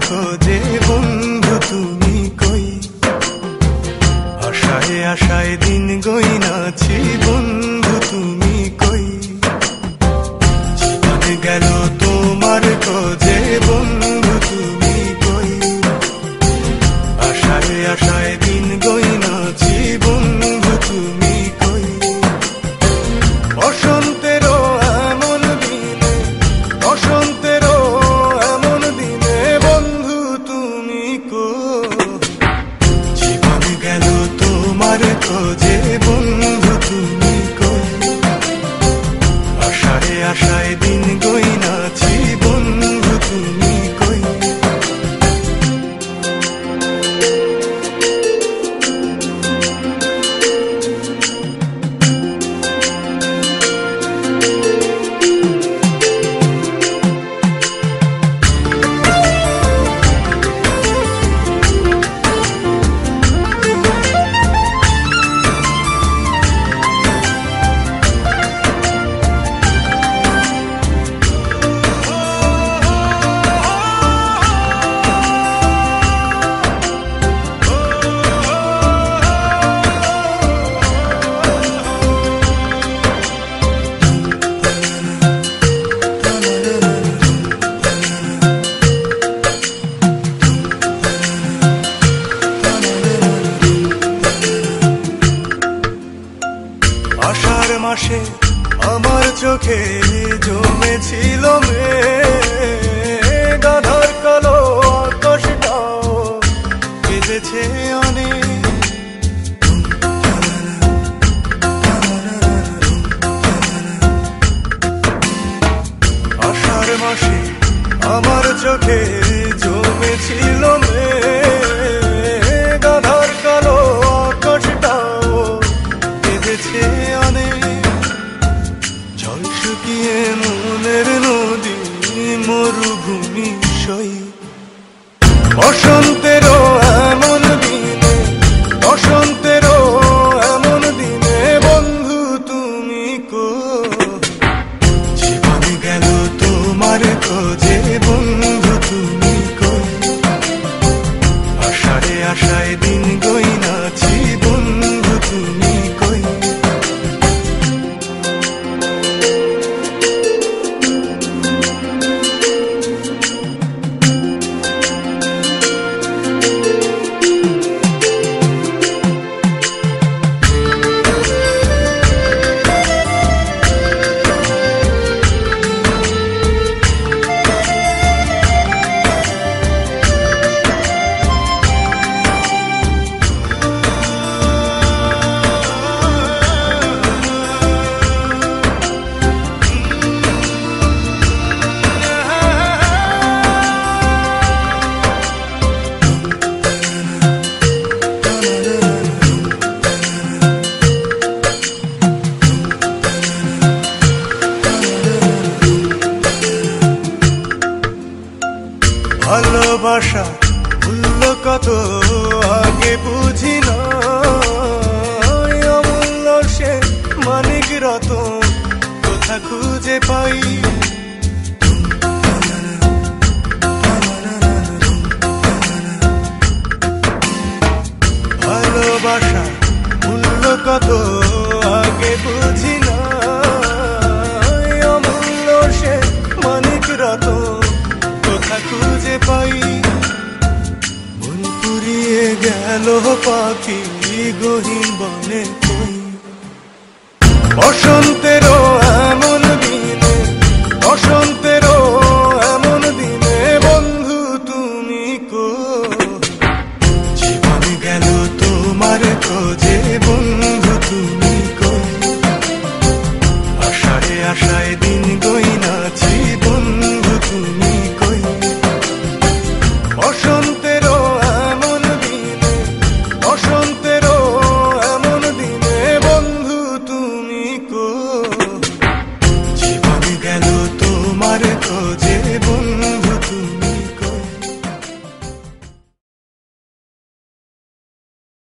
খোঁজে বন্ধু তুমি কই, আশায় আশায় দিন গইনাছি বন্ধু তুমি কই। জীবন গেল তোমার খোঁজে বন্ধু তুমি কই, আশায় আশায় দিন গইনাছি বন্ধু তুমি কই। বসন্তেরও এমন দিনে, বসন্তেরও এমন দিনে বন্ধু তুমি কই। জীবন গেল তোমার খোঁজে বন্ধু তুমি কই, আশায় আশায় দিন গইনাছি বন্ধু তুমি কই। আষাঢ় মাসে আমার চোখে জমেছিল মেঘ, গাধার কালো আকাশটাও কেঁদেছে অনেক। আষাঢ় মাসে আমার চোখে জমেছিল মেঘ, গাধার কালো আকাশটাও কেঁদেছে অনেক। জল শুকিয়ে মনের নদী মরুভূমি সই। বসন্তেরও এমন দিনে, বসন্তেরও এমন দিনে বন্ধু তুমি কই। জীবন গেল তোমার খোঁজে বন্ধু তুমি কই, আশায় আশায় দিন গইনাছি বন্ধু তুমি কই। ভালোবাসা মূল্য কত আগে বুঝি না, অমূল্য সে মানিক রতন কোথা খুঁজে পাই। ভালোবাসা মূল্য কত আগে বুঝি না, অমূল্য সে মানিক রতন কোথা খুঁজে পাই। মন পুরিয়ে গেল পাখি গহীন বনে কই। বসন্তেরও এমন দিনে, বসন্তেরও এমন দিনে বন্ধু তুমি কই। জীবন গেল তোমার তোমার খোঁজে বন্ধু তুমি কই, আশায় আশায় দিন গইনাছি বন্ধু তুমি কই। বসন্তেরও এমন দিনে, বসন্তেরও এমন দিনে বন্ধু তুমি কই, জীবন গেল তোমার খোঁজে বন্ধু তুমি